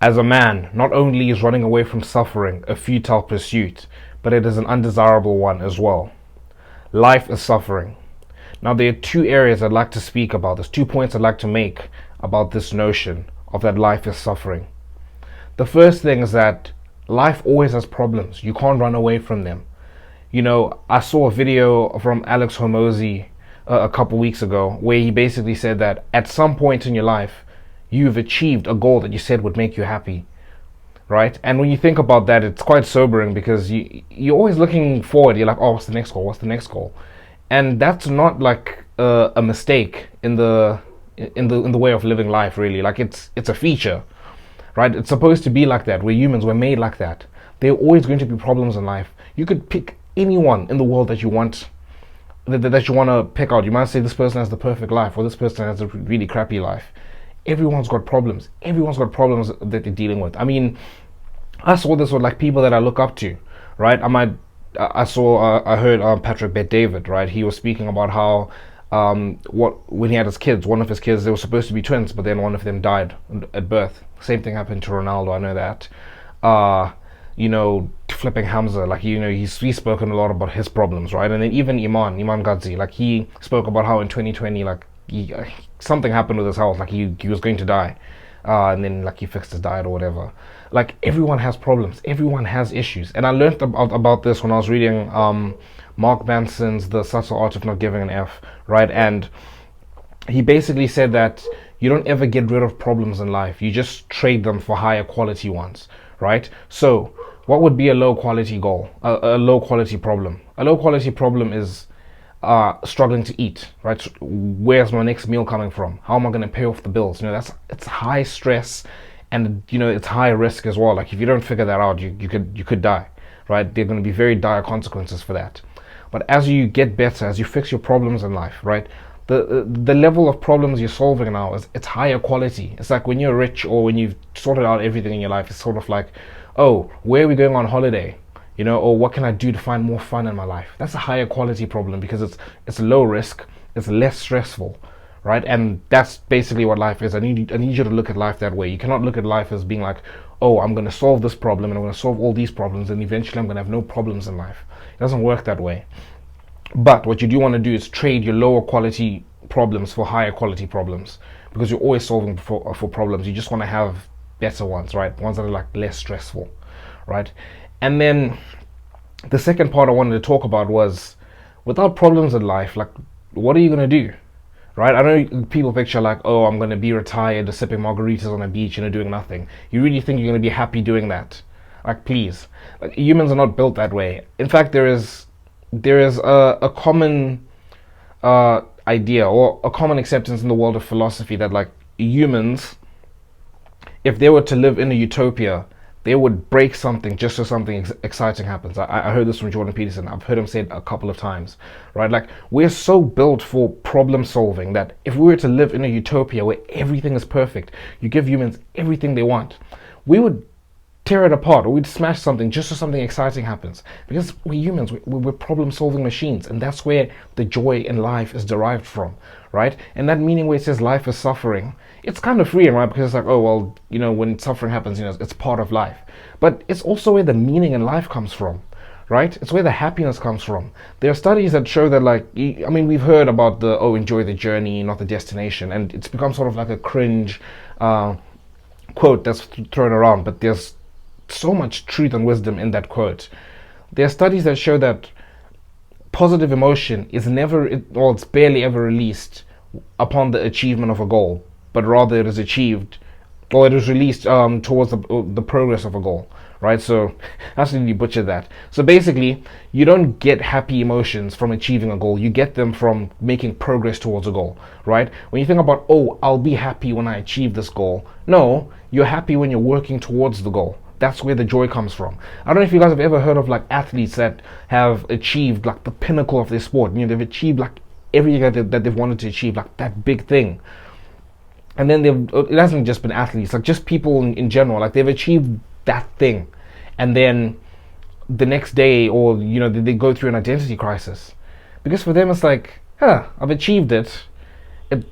As a man, not only is running away from suffering a futile pursuit, but it is an undesirable one as well. Life is suffering. Now, there are two areas I'd like to speak about. There's 2 points I'd like to make about this notion of that life is suffering. The first thing is that life always has problems. You can't run away from them. I saw a video from Alex Hormozy a couple weeks ago where he basically said that at some point in your life, you've achieved a goal that you said would make you happy, right? And when you think about that, it's quite sobering because you're always looking forward. You're like, oh, what's the next goal? What's the next goal? And that's not like a mistake in the way of living life, really. Like it's a feature, right? It's supposed to be like that. We're humans. We're made like that. There are always going to be problems in life. You could pick anyone in the world that you want to pick out. You might say this person has the perfect life or this person has a really crappy life. Everyone's got problems. Everyone's got problems that they're dealing with. I mean, I saw this with like people that I look up to, right? I heard Patrick Bet David, right? He was speaking about how when he had his kids, one of his kids, they were supposed to be twins, but then one of them died at birth. Same thing happened to Ronaldo. I know that. Flipping Hamza, like he's spoken a lot about his problems, right? And then even Iman Gadzi, like he spoke about how in 2020, like something happened with his health, like he was going to die, and then like he fixed his diet or whatever. Like everyone has problems, everyone has issues, and I learned about this when I was reading Mark Manson's The Subtle Art of Not Giving an F, right? And he basically said that you don't ever get rid of problems in life, you just trade them for higher quality ones, right? So what would be a low quality goal, a low quality problem? A low quality problem is struggling to eat, right? Where's my next meal coming from? How am I going to pay off the bills? It's high stress, and it's high risk as well. Like if you don't figure that out, you could die, right? There are going to be very dire consequences for that. But as you get better, as you fix your problems in life, right? The level of problems you're solving now it's higher quality. It's like when you're rich or when you've sorted out everything in your life, it's sort of like, oh, where are we going on holiday? Or what can I do to find more fun in my life? That's a higher quality problem because it's low risk, it's less stressful, right? And that's basically what life is. I need you to look at life that way. You cannot look at life as being like, oh, I'm going to solve this problem and I'm going to solve all these problems and eventually I'm going to have no problems in life. It doesn't work that way. But what you do want to do is trade your lower quality problems for higher quality problems, because you're always solving for problems. You just want to have better ones, right? Ones that are like less stressful, right? And then the second part I wanted to talk about was, without problems in life, like what are you going to do, right? I know people picture like, oh, I'm going to be retired, sipping margaritas on a beach, doing nothing. You really think you're going to be happy doing that? Like, please. Like, humans are not built that way. In fact, there is a common idea or a common acceptance in the world of philosophy that like humans, if they were to live in a utopia, they would break something just so something exciting happens. I heard this from Jordan Peterson. I've heard him say it a couple of times, right? Like, we're so built for problem solving that if we were to live in a utopia where everything is perfect, you give humans everything they want, we would tear it apart, or we'd smash something just so something exciting happens. Because we're humans, we're problem solving machines, and that's where the joy in life is derived from, right? And that meaning where it says life is suffering, it's kind of freeing, right? Because it's like, oh, well, when suffering happens, it's part of life. But it's also where the meaning in life comes from, right? It's where the happiness comes from. There are studies that show that, like, we've heard about enjoy the journey, not the destination. And it's become sort of like a cringe quote that's thrown around, but there's so much truth and wisdom in that quote. There are studies that show that positive emotion is it's barely ever released upon the achievement of a goal, but rather it is released towards the progress of a goal, right? So I absolutely butchered that. So basically, you don't get happy emotions from achieving a goal, you get them from making progress towards a goal, right? When you think about, oh, I'll be happy when I achieve this goal, no, you're happy when you're working towards the goal. That's where the joy comes from. I don't know if you guys have ever heard of like athletes that have achieved like the pinnacle of their sport. They've achieved like everything that they've wanted to achieve, like that big thing. And then it hasn't just been athletes, like just people in general, like they've achieved that thing. And then the next day, or they go through an identity crisis. Because for them it's like, I've achieved it.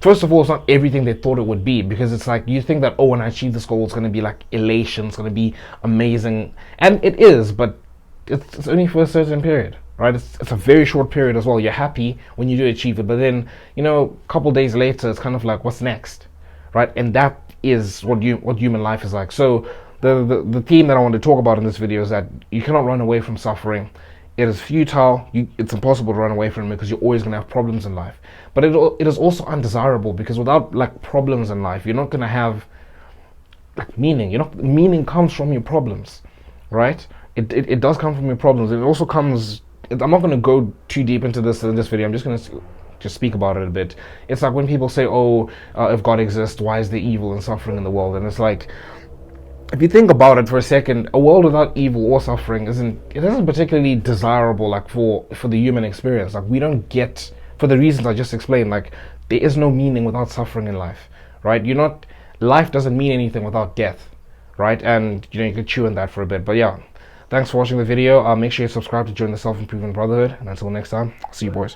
first of all, it's not everything they thought it would be, because it's like you think that, oh, when I achieve this goal, it's going to be like elation, it's going to be amazing, and it is, but it's only for a certain period, right? It's a very short period as well. You're happy when you do achieve it, but then, you know, a couple days later, it's kind of like, what's next, right? And that is what human life is like. So the theme that I want to talk about in this video is that you cannot run away from suffering. It is futile. It's impossible to run away from it, because you're always going to have problems in life. But it is also undesirable, because without like problems in life, you're not going to have like meaning. Meaning comes from your problems, right? It does come from your problems. It also comes. I'm not going to go too deep into this in this video. I'm just going to just speak about it a bit. It's like when people say, "Oh, if God exists, why is there evil and suffering in the world?" And it's like, if you think about it for a second, a world without evil or suffering isn't particularly desirable, like for the human experience. Like, we don't get, for the reasons I just explained, like there is no meaning without suffering in life, right? Life doesn't mean anything without death, right? And you can chew on that for a bit. But yeah, thanks for watching the video. Make sure you subscribe to join the Self-Improvement Brotherhood, and until next time, see you boys.